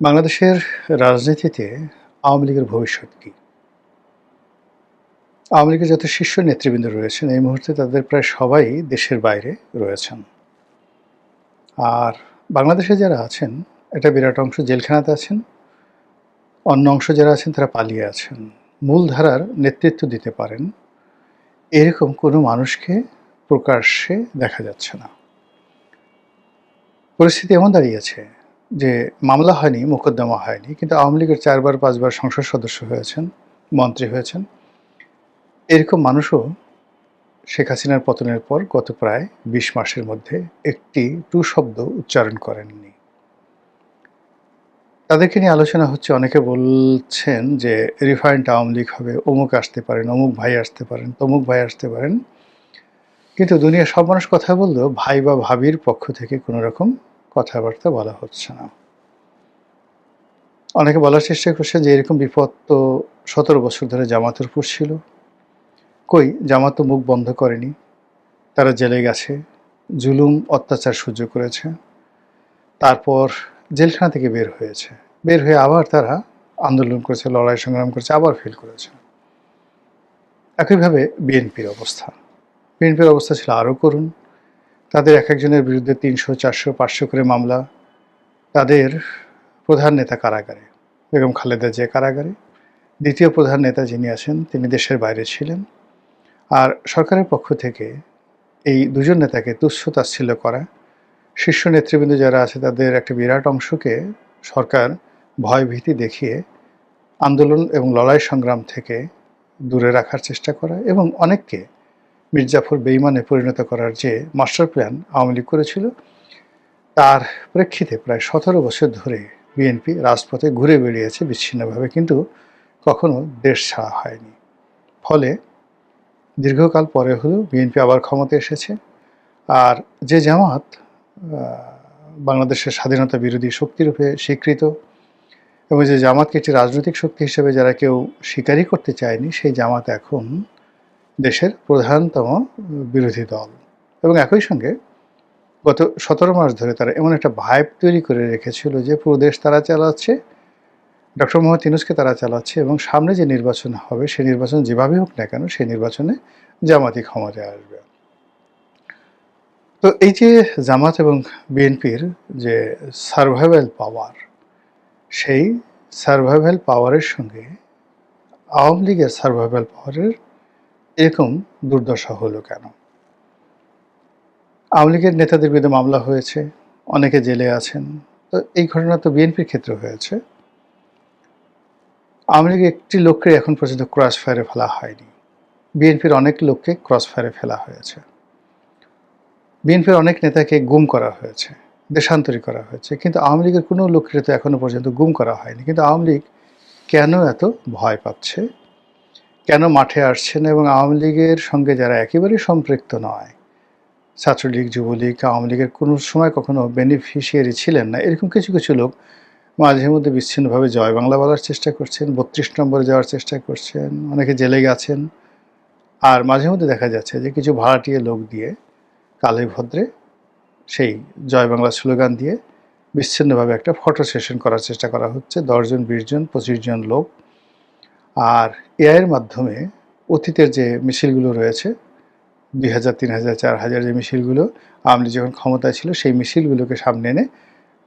বাংলাদেশের রাজনীতিতে আওয়ামী লীগের ভবিষ্যৎ কী? আওয়ামী লীগের যত শীর্ষ নেতৃবৃন্দ রয়েছেন এই মুহূর্তে তাদের প্রায় সবাই দেশের বাইরে রয়েছেন। আর বাংলাদেশে যারা আছেন একটা বিরাট অংশ জেলখানাতে আছেন, অন্য অংশ যারা আছেন তারা পালিয়ে আছেন। মূলধারার নেতৃত্ব দিতে পারেন এরকম কোনো মানুষকে প্রকাশ্যে দেখা যাচ্ছে না। পরিস্থিতি এমন দাঁড়িয়েছে যে মামলা হয়নি, মোকদ্দমা হয়নি, কিন্তু আওয়ামী লীগের ৪ বার ৫ বার সংসদ সদস্য হয়েছেন, মন্ত্রী হয়েছেন। এরকম মানুষও শেখ হাসিনার পতনের পর গত প্রায় ২০ মাসের মধ্যে একটি টু শব্দ উচ্চারণ করেননি। তাদেরকে নিয়ে আলোচনা হচ্ছে, অনেকে বলছেন যে রিফাইন্ড আওয়ামী লীগ হবে, অমুক আসতে পারেন, অমুক ভাই আসতে পারেন, তমুক ভাই আসতে পারেন। কিন্তু দুনিয়ার সব মানুষ কথা বললেও ভাই বা ভাবির পক্ষ থেকে কোনো রকম কথাবার্তা বলা হচ্ছে না। অনেকে বলার চেষ্টা করছেন যে এরকম বিপদ তো ১৭ বছর ধরে জামাতের উপর ছিল। কই, জামাত তো মুখ বন্ধ করেনি। তারা জেলে গেছে, জুলুম অত্যাচার সহ্য করেছে, তারপর জেলখানা থেকে বের হয়েছে, বের হয়ে আবার তারা আন্দোলন করেছে, লড়াই সংগ্রাম করেছে, আবার ফেল করেছে। একইভাবে বিএনপির অবস্থা ছিল আরও করুণ। তাদের এক একজনের বিরুদ্ধে ৩০০, ৪০০, ৫০০ করে মামলা। তাদের প্রধান নেতা কারাগারে, বেগম খালেদা জিয়া কারাগারে। দ্বিতীয় প্রধান নেতা যিনি আছেন তিনি দেশের বাইরে ছিলেন। আর সরকারের পক্ষ থেকে এই দুজন নেতাকে তুচ্ছ-তাচ্ছিল্য করা, শীর্ষ নেতৃবৃন্দ যারা আছে তাদের একটা বিরাট অংশকে সরকার ভয়ভীতি দেখিয়ে আন্দোলন এবং লড়াই সংগ্রাম থেকে দূরে রাখার চেষ্টা করা, এবং অনেককে মির্জাফর বেঈমানে পরিণত করার যে মাস্টার প্ল্যান আওয়ামী লীগ করেছিল, তার প্রেক্ষিতে প্রায় ১৭ বছর ধরে বিএনপি রাজপথে ঘুরে বেড়িয়েছে বিচ্ছিন্নভাবে, কিন্তু কখনো দেশ ছাড়া হয়নি। ফলে দীর্ঘকাল পরে হলেও বিএনপি আবার ক্ষমতায় এসেছে। আর যে জামাত বাংলাদেশের স্বাধীনতা বিরোধী শক্তিরূপে স্বীকৃত, এবং যে জামাতকে একটি রাজনৈতিক শক্তি হিসেবে যারা কেউ স্বীকারই করতে চায়নি, সেই জামাত এখন দেশের প্রধানতম বিরোধী দল। এবং একই সঙ্গে গত ১৭ মাস ধরে তারা এমন একটা ভাইব তৈরি করে রেখেছিল যে পুরো দেশ তারা চালাচ্ছে, ডক্টর মোহাম্মদ ইউনূসকে তারা চালাচ্ছে, এবং সামনে যে নির্বাচন হবে সেই নির্বাচন যেভাবে হোক না কেন সেই নির্বাচনে জামাতই ক্ষমতায় আসবে। তো এই যে জামাত এবং বিএনপির যে সারভাইভাল পাওয়ার, সেই সারভাইভাল পাওয়ারের সঙ্গে আওয়ামী লীগের সারভাইভাল পাওয়ারের এরকম দুর্দশা হলো কেন? আওয়ামী লীগের নেতাদের বিরুদ্ধে মামলা হয়েছে, অনেকে জেলে আছেন। তো এই ঘটনা তো বিএনপির ক্ষেত্রে হয়েছে। আওয়ামী লীগের একটি লোককে এখন পর্যন্ত ক্রস ফায়ারে ফেলা হয়নি। বিএনপির অনেক লোককে ক্রস ফায়ারে ফেলা হয়েছে। বিএনপির অনেক নেতাকে গুম করা হয়েছে, দেশান্তরী করা হয়েছে, কিন্তু আওয়ামী লীগের কোনো লোককে তো এখনো পর্যন্ত গুম করা হয়নি। কিন্তু আওয়ামী লীগ কেন এত ভয় পাচ্ছে, কেন মাঠে আসছে না? এবং আওয়ামী লীগের সঙ্গে যারা একেবারেই সম্পৃক্ত নয়, ছাত্রলীগ, যুবলীগ, আওয়ামী লীগের কোনো সময় কখনো বেনিফিশিয়ারি ছিলেন না, এরকম কিছু কিছু লোক মাঝে মধ্যে বিচ্ছিন্নভাবে জয় বাংলা বলার চেষ্টা করছেন, ৩২ নম্বরে যাওয়ার চেষ্টা করছেন, অনেকে জেলে গেছেন। আর মাঝে মধ্যে দেখা যাচ্ছে যে কিছু ভাড়াটিয়ে লোক দিয়ে কালে ভদ্রে সেই জয় বাংলা স্লোগান দিয়ে বিচ্ছিন্নভাবে একটা ফটো সেশন করার চেষ্টা করা হচ্ছে। ১০ জন, ২০ জন, ২৫ জন লোক। আর এআইয়ের মাধ্যমে অতীতের যে মিছিলগুলো রয়েছে, ২০০০, ৩০০০, ৪০০০ যে মিছিলগুলো আওয়ামী লীগ যখন ক্ষমতায় ছিল, সেই মিছিলগুলোকে সামনে এনে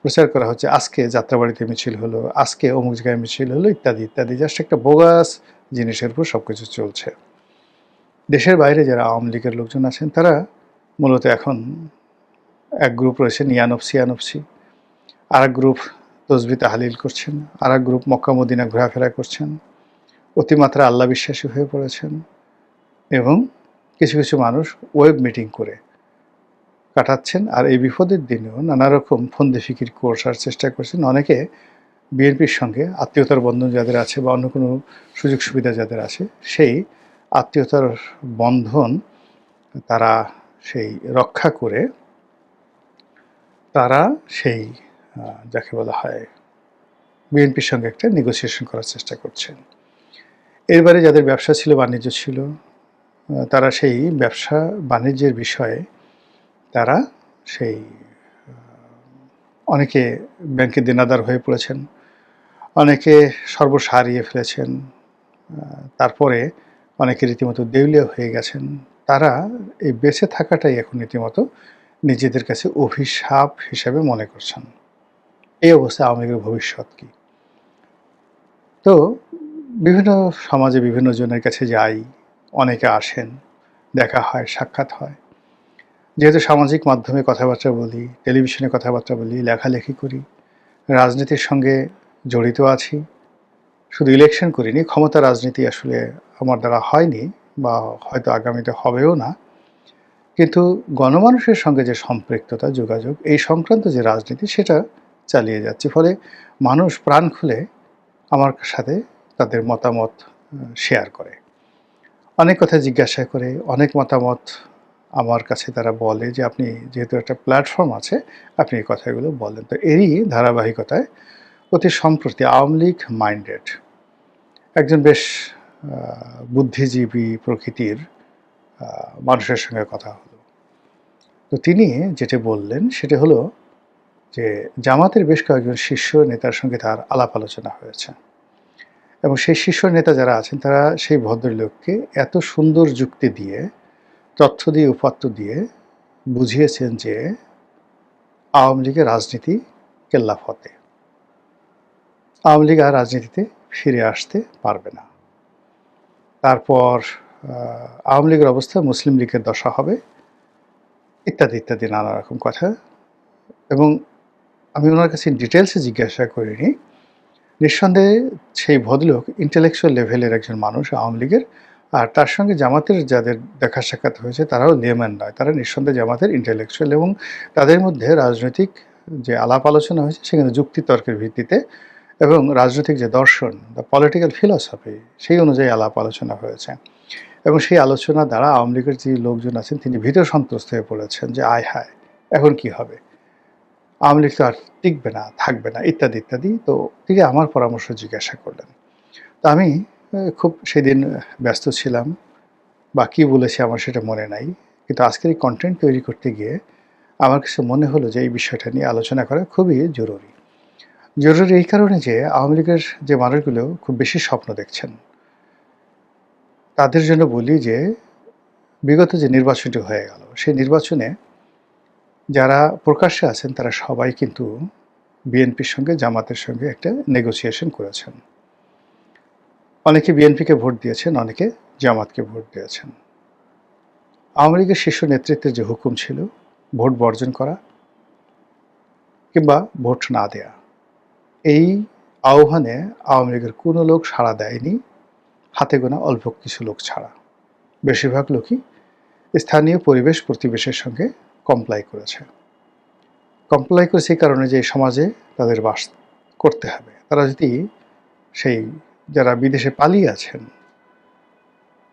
প্রচার করা হচ্ছে। আজকে যাত্রাবাড়িতে মিছিল হলো, আজকে অমুক জায়গায় মিছিল হলো, ইত্যাদি ইত্যাদি। জাস্ট একটা বোগাস জিনিসের উপর সব কিছু চলছে। দেশের বাইরে যারা আওয়ামী লীগের লোকজন আছেন তারা মূলত এখন এক গ্রুপ রয়েছে নিয়ানফসি, আর এক গ্রুপ তসবিহ তাহলিল করছেন, আর এক গ্রুপ মক্কা মদিনা ঘোরাফেরা করছেন, অতিমাত্রা আল্লাহ বিশ্বাসী হয়ে পড়েছেন, এবং কিছু কিছু মানুষ ওয়েব মিটিং করে কাটাচ্ছেন। আর এই বিপদের দিনেও নানা রকম ফন্দি ফিকির করার চেষ্টা করছেন। অনেকে বিএনপির সঙ্গে আত্মীয়তার বন্ধন যাদের আছে বা অন্য কোনো সুযোগ সুবিধা যাদের আছে, সেই আত্মীয়তার বন্ধন তারা সেই রক্ষা করে তারা সেই যাকে বলা হয় বিএনপির সঙ্গে একটা নেগোসিয়েশন করার চেষ্টা করছেন। এরবারে যাদের ব্যবসা ছিল, বাণিজ্য ছিল, তারা সেই ব্যবসা বাণিজ্যের বিষয়ে তারা সেই অনেকে ব্যাংকে দেনাদার হয়ে পড়েছেন, অনেকে সর্বস্ব হারিয়ে ফেলেছেন। তারপরে অনেকে রীতিমতো দেউলিয়া হয়ে গেছেন। তারা এই বেঁচে থাকাটাই এখন রীতিমতো নিজেদের কাছে অভিশাপ হিসেবে মনে করছেন। এই অবস্থায় আওয়ামী লীগের ভবিষ্যৎ কি? তো বিভিন্ন সমাজে বিভিন্ন জনের কাছে যাই, অনেকে আসেন, দেখা হয়, সাক্ষাৎ হয়। যেহেতু সামাজিক মাধ্যমে কথাবার্তা বলি, টেলিভিশনে কথাবার্তা বলি, লেখালেখি করি, রাজনীতির সঙ্গে জড়িত আছি। শুধু ইলেকশন করিনি, ক্ষমতা রাজনীতি আসলে আমার দ্বারা হয়নি বা হয়তো আগামীতে হবেও না। কিন্তু গণমানুষের সঙ্গে যে সম্পৃক্ততা, যোগাযোগ এই সংক্রান্ত যে রাজনীতি সেটা চালিয়ে যাচ্ছি। ফলে মানুষ প্রাণ খুলে আমার সাথে তাদের মতামত শেয়ার করে। অনেক কথা জিজ্ঞাসা করে, অনেক মতামত আমার কাছে তারা বলে যে, "আপনি যেহেতু একটা প্ল্যাটফর্ম আছে, আপনি এই কথাগুলো বলেন।" তো এরই ধারাবাহিকতায় অতি সম্প্রতি আওয়ামী লীগ মাইন্ডেড একজন বেশ আ বুদ্ধিজীবী প্রকৃতির মানুষের সঙ্গে কথা হলো। তো তিনি যেটা বললেন সেটা হলো যে, জামাতের বেশ কয়েকজন শীর্ষ নেতার সঙ্গে তার আলাপ আলোচনা হয়েছে। এবং সেই শীর্ষ নেতা যারা আছেন তারা সেই ভদ্রলোককে এত সুন্দর যুক্তি দিয়ে, তথ্য দিয়ে, উপাত্ত দিয়ে বুঝিয়েছেন যে আওয়ামী লীগের রাজনীতি কেল্লাফতে। আওয়ামী লীগ আর রাজনীতিতে ফিরে আসতে পারবে না। তারপর আওয়ামী লীগের অবস্থা মুসলিম লীগের দশা হবে, ইত্যাদি, ইত্যাদি নানা রকম কথা। এবং আমি ওনার কাছে ডিটেইলসে জিজ্ঞাসা করিনি। নিঃসন্দেহে সেই ভদ্রলোক ইন্টেলেকচুয়াল লেভেলের একজন মানুষ আওয়ামী লীগের। আর তার সঙ্গে জামাতের যাদের দেখা সাক্ষাৎ হয়েছে তারাও লেম্যান নয়। তারা নিঃসন্দেহে জামাতের ইন্টেলেকচুয়াল এবং তাদের মধ্যে রাজনৈতিক যে আলাপ আলোচনা হয়েছে সেখানে যুক্তিতর্কের ভিত্তিতে এবং রাজনৈতিক যে দর্শন বা পলিটিক্যাল ফিলসফি সেই অনুযায়ী আলাপ আলোচনা হয়েছে। এবং সেই আলোচনা দ্বারা আওয়ামী লীগের যে লোকজন আছেন তিনি ভীত সন্ত্রস্ত হয়ে পড়েছেন যে আয় হায়! এখন কি হবে? আওয়ামী লীগ তো আর টিকবে না, থাকবে না ইত্যাদি, ইত্যাদি। তো তিনি আমার পরামর্শ জিজ্ঞাসা করলেন। তো আমি খুব সেদিন ব্যস্ত ছিলাম বা কী বলেছি আমার সেটা মনে নাই। কিন্তু আজকের এই কনটেন্ট তৈরি করতে গিয়ে আমার কাছে মনে হলো যে এই বিষয়টা নিয়ে আলোচনা করা খুবই জরুরি। জরুরি এই কারণে যে আওয়ামী লীগের যে মানুষগুলো খুব বেশি স্বপ্ন দেখছেন, তাদের জন্য বলি যে বিগত যে নির্বাচনটি হয়ে গেল, সেই নির্বাচনে যারা প্রকাশ্যে আছেন তারা সবাই কিন্তু বিএনপির সঙ্গে জামাতের সঙ্গে একটা নেগোসিয়েশন করেছেন। অনেকে বিএনপিকে ভোট দিয়েছেন, অনেকে জামাতকে ভোট দিয়েছেন। আওয়ামী লীগের শীর্ষ নেতৃত্বের যে হুকুম ছিল ভোট বর্জন করা কিংবা ভোট না দেয়া, এই আহ্বানে আওয়ামী লীগের কোনো লোক সাড়া দেয়নি, হাতে গোনা অল্প কিছু লোক ছাড়া। বেশিরভাগ লোকই স্থানীয় পরিবেশ প্রতিবেশের সঙ্গে কমপ্লাই করেছে। কমপ্লাই করেছে এই কারণে যে সমাজে তাদের বাস করতে হবে। তারা যদি সেই যারা বিদেশে পালিয়ে আছেন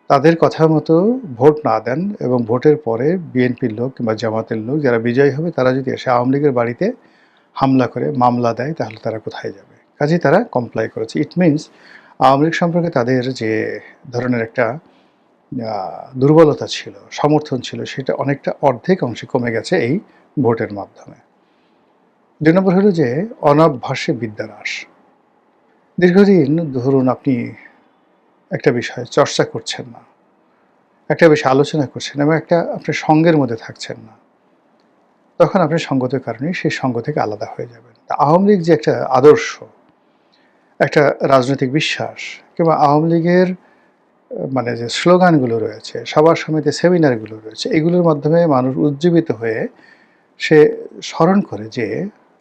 তাদের কথা মতো ভোট না দেন এবং ভোটের পরে বিএনপির লোক কিংবা জামাতের লোক যারা বিজয়ী হবে তারা যদি এসে আওয়ামী লীগের বাড়িতে হামলা করে মামলা দেয় তাহলে তারা কোথায় যাবে? কাজেই তারা কমপ্লাই করেছে। ইট মিনস আওয়ামী লীগ সম্পর্কে তাদের যে ধরনের একটা দুর্বলতা ছিল, সমর্থন ছিল সেটা অনেকটা অর্ধেক অংশে কমে গেছে এই ভোটের মাধ্যমে। ২ নম্বর হলো যে অনাভ্যাসে বিদ্যার হ্রাস। দীর্ঘদিন ধরুন আপনি একটা বিষয় চর্চা করছেন না, একটা বিষয় আলোচনা করছেন এবং একটা আপনি সঙ্গের মধ্যে থাকছেন না। তখন আপনি সঙ্গতের কারণে সেই সঙ্গ থেকে আলাদা হয়ে যাবেন। তা আওয়ামী লীগ যে একটা আদর্শ, একটা রাজনৈতিক বিশ্বাস কিংবা আওয়ামী লীগের মানে যে স্লোগানগুলো রয়েছে, সভা সমিতি সেমিনারগুলো রয়েছে, এগুলোর মাধ্যমে মানুষ উজ্জীবিত হয়ে সে স্মরণ করে যে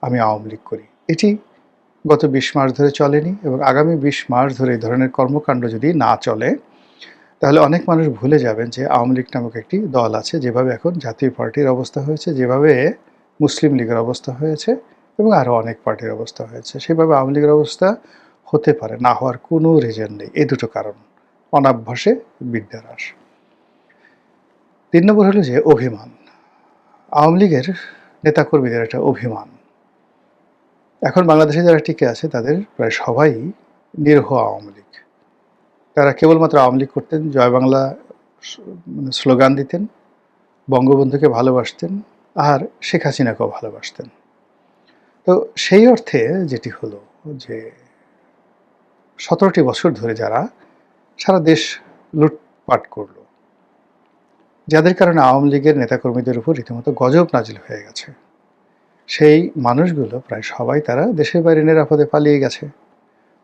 আমি আওয়ামী লীগ করি। এটি গত ২০ মাস ধরে চলেনি এবং আগামী ২০ মাস ধরে এই ধরনের কর্মকাণ্ড যদি না চলে তাহলে অনেক মানুষ ভুলে যাবেন যে আওয়ামী লীগ নামক একটি দল আছে। যেভাবে এখন জাতীয় পার্টির অবস্থা হয়েছে, যেভাবে মুসলিম লীগের অবস্থা হয়েছে এবং আরও অনেক পার্টির অবস্থা হয়েছে, সেভাবে আওয়ামী লীগের অবস্থা হতে পারে না হওয়ার কোনো রিজন নেই। এই দুটো কারণ, অনাভ্যাসে বিদ্যার হ্রাস। ৩ নম্বর হলো যে অভিমান। আওয়ামী লীগের নেতাকর্মীদের একটা অভিমান। এখন বাংলাদেশে যারা টিকে আছে তাদের প্রায় সবাই নিরীহ আওয়ামী লীগ। তারা কেবলমাত্র আওয়ামী লীগ করতেন, জয় বাংলা মানে স্লোগান দিতেন, বঙ্গবন্ধুকে ভালোবাসতেন আর শেখ হাসিনাকেও ভালোবাসতেন। তো সেই অর্থে যেটি হলো যে 17টি বছর ধরে যারা সারা দেশ লুটপাট করল, যাদের কারণে আওয়ামী লীগের নেতাকর্মীদের উপর রীতিমতো গজব নাজিল হয়ে গেছে, সেই মানুষগুলো প্রায় সবাই তারা দেশের বাইরে নিরাপদে পালিয়ে গেছে।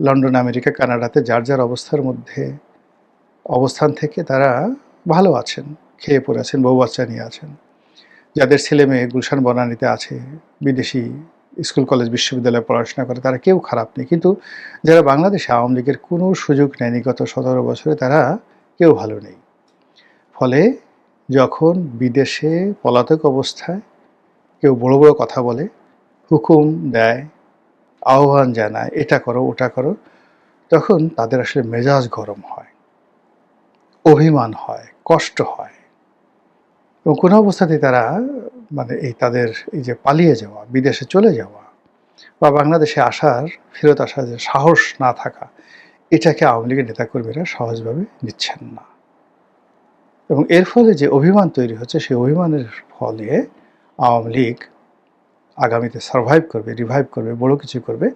লন্ডন, আমেরিকা, কানাডাতে যার যার অবস্থান থেকে তারা ভালো আছেন, খেয়ে পড়ে আছেন, বউ বাচ্চা নিয়ে আছেন। যাদের ছেলে মেয়ে গুলশান বনানীতে আছে, বিদেশি স্কুল কলেজ বিশ্ববিদ্যালয়ে পড়াশোনা করে, তারা কেউ খারাপ নেই। কিন্তু যারা বাংলাদেশে আওয়ামী লীগের কোনো সুযোগ নেয়নি গত 17 বছরে, তারা কেউ ভালো নেই। ফলে যখন বিদেশে পলাতক অবস্থায় কেউ বড় বড় কথা বলে, হুকুম দেয়, আহ্বান জানায়, এটা করো ওটা করো, তখন তাদের আসলে মেজাজ গরম হয়, অভিমান হয়, কষ্ট হয়। এবং কোনো অবস্থাতেই তারা তাদের এই যে পালিয়ে যাওয়া, বিদেশে চলে যাওয়া বা বাংলাদেশে ফেরত আসার যে সাহস না থাকা, এটাকে আওয়ামী লীগের নেতাকর্মীরা সহজভাবে নিচ্ছেন না। এবং এর ফলে যে অভিমান তৈরি হচ্ছে, সেই অভিমানের ফলে আওয়ামী লীগ আগামীতে সারভাইভ করবে, রিভাইভ করবে, বড় কিছু করবে,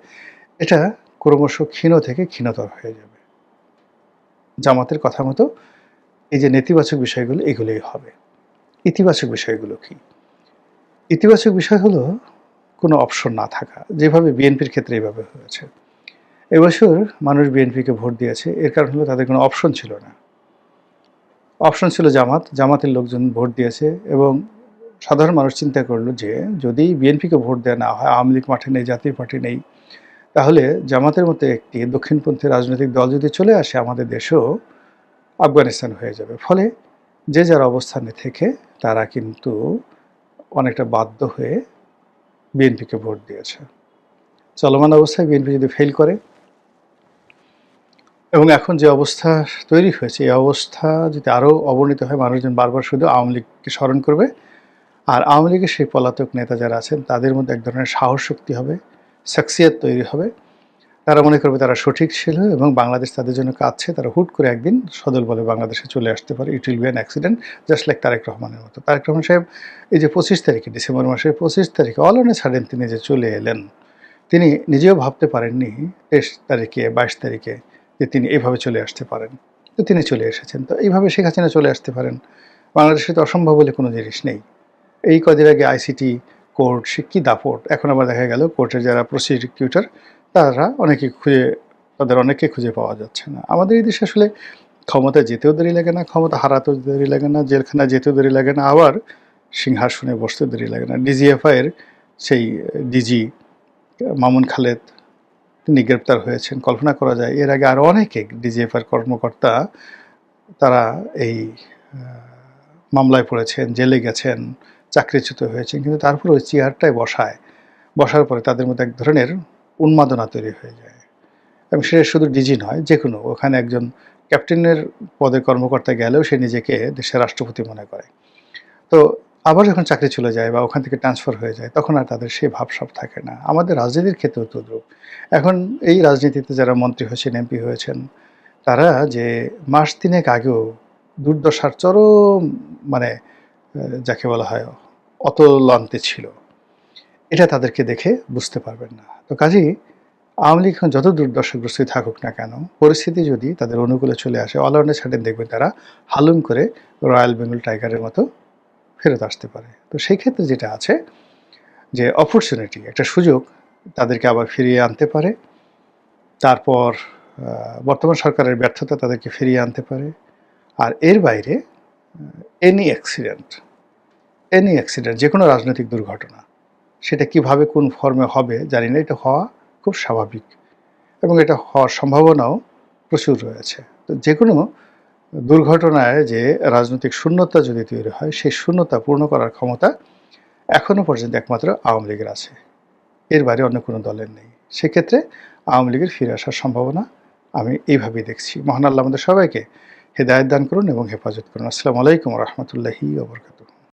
এটা ক্রমশ ক্ষীণ থেকে ক্ষীণতর হয়ে যাবে। জামাতের কথা মতো এই যে নেতিবাচক বিষয়গুলো, এগুলোই হবে। ইতিবাচক বিষয়গুলো কি? ইতিবাচক বিষয় হলো কোনো অপশন না থাকা, যেভাবে বিএনপির ক্ষেত্রে এইভাবে হয়েছে। এবছর মানুষ বিএনপিকে ভোট দিয়েছে, এর কারণ হলো তাদের কোনো অপশন ছিল না। অপশন ছিল জামাতের লোকজন ভোট দিয়েছে এবং সাধারণ মানুষ চিন্তা করলো যে যদি বিএনপিকে ভোট দেওয়া না হয়, আওয়ামী লীগ মাঠে নেই, জাতীয় পার্টি নেই, তাহলে জামাতের মতো একটি দক্ষিণপন্থী রাজনৈতিক দল যদি চলে আসে, আমাদের দেশেও আফগানিস্তান হয়ে যাবে। ফলে যে যার অবস্থানে থেকে তারা কিন্তু অনেকটা বাধ্য হয়ে বিএনপিকে ভোট দিয়েছে। চলমান অবস্থায় বিএনপি যদি ফেল করে এবং এখন যে অবস্থা তৈরি হয়েছে, এই অবস্থা যদি আরও অবনতি হয়, মানুষজন বারবার শুধু আওয়ামী লীগকে স্মরণ করবে। আর আওয়ামী লীগের সেই পলাতক নেতা যারা আছেন, তাদের মধ্যে এক ধরনের সাহস শক্তি হবে, শাখসিয়াত তৈরি হবে। তারা মনে করবে তারা সঠিক ছিল এবং বাংলাদেশ তাদের জন্য কাঁদছে। তারা হুট করে একদিন সদল বলে বাংলাদেশে চলে আসতে পারে। It will be an accident, just like Tarek রহমানের মতো। তারেক রহমান সাহেব এই যে 25 তারিখে, ডিসেম্বর মাসের 25 তারিখে অল অন এ সাডেন তিনি যে চলে এলেন, তিনি নিজেও ভাবতে পারেননি 23 তারিখে, 22 তারিখে যে তিনি এইভাবে চলে আসতে পারেন। তো তিনি চলে এসেছেন। তো এইভাবে শেখ হাসিনা চলে আসতে পারেন। বাংলাদেশে তো অসম্ভব বলে কোনো জিনিস নেই। এই কদিন আগে আইসিটি কোর্ট, সে কী দাপট! এখন আবার দেখা গেল কোর্টের যারা প্রসিকিউটর, তাদের অনেককে খুঁজে পাওয়া যাচ্ছে না। আমাদের এই দেশে আসলে ক্ষমতা যেতেও দেরি লাগে না, ক্ষমতা হারাতেও দেরি লাগে না, জেলখানায় যেতেও দেরি লাগে না, আবার সিংহাসনে বসতেও দেরি লাগে না। ডিজিএফআইয়ের সেই ডিজি মামুন খালেদ, তিনি গ্রেপ্তার হয়েছেন। কল্পনা করা যায় এর আগে আরও অনেকে ডিজিএফআইয়ের কর্মকর্তা তারা এই মামলায় পড়েছেন, জেলে গেছেন, চাকরিচ্যুত হয়েছেন, কিন্তু তারপরে ওই চেয়ারটায় বসার পরে তাদের মধ্যে এক ধরনের উন্মাদনা তৈরি হয়ে যায়। এবং সে শুধু ডিজি নয়, যে কোনো ওখানে একজন ক্যাপ্টেনের পদের কর্মকর্তা গেলেও সে নিজেকে দেশের রাষ্ট্রপতি মনে করে। তো আবার যখন চাকরি চলে যায় বা ওখান থেকে ট্রান্সফার হয়ে যায়, তখন আর তাদের সেই ভাবসাব থাকে না। আমাদের রাজনীতির ক্ষেত্রেও তদ্রূপ। এখন এই রাজনীতিতে যারা মন্ত্রী হয়েছেন, এমপি হয়েছেন, তারা যে মাস তিনেক আগেও দুর্দশার চরম যাকে বলা হয় অতলান্তে ছিল, এটা তাদেরকে দেখে বুঝতে পারবেন না। তো কাজেই আওয়ামী লীগ এখন যত দুর্দশাগ্রস্তই থাকুক না কেন, পরিস্থিতি যদি তাদের অনুকূলে চলে আসে, অল অন এ সাডেন দেখবেন তারা হালুম করে রয়্যাল বেঙ্গল টাইগারের মতো ফেরত আসতে পারে। তো সেই ক্ষেত্রে যেটা আছে যে অপরচুনিটি, একটা সুযোগ তাদেরকে আবার ফিরিয়ে আনতে পারে। তারপর বর্তমান সরকারের ব্যর্থতা তাদেরকে ফিরিয়ে আনতে পারে। আর এর বাইরে এনি অ্যাক্সিডেন্ট, যে কোনো রাজনৈতিক দুর্ঘটনা, সেটা কিভাবে কোন ফর্মে হবে জানি না, এটা হওয়া খুব স্বাভাবিক এবং এটা হওয়ার সম্ভাবনাও প্রচুর রয়েছে। তো যে কোনো দুর্ঘটনায় যে রাজনৈতিক শূন্যতা যদি তৈরি হয়, সেই শূন্যতা পূর্ণ করার ক্ষমতা এখনও পর্যন্ত একমাত্র আওয়ামী লীগের আছে, এর বাইরে অন্য কোনো দলের নেই। সেক্ষেত্রে আওয়ামী লীগের ফিরে আসার সম্ভাবনা আমি এইভাবেই দেখছি। মহান আল্লাহ আমাদের সবাইকে হেদায়েত দান করুন এবং হেফাজত করুন। আসসালামু আলাইকুম ওয়া রাহমাতুল্লাহি ওয়া বারাকাতুহু।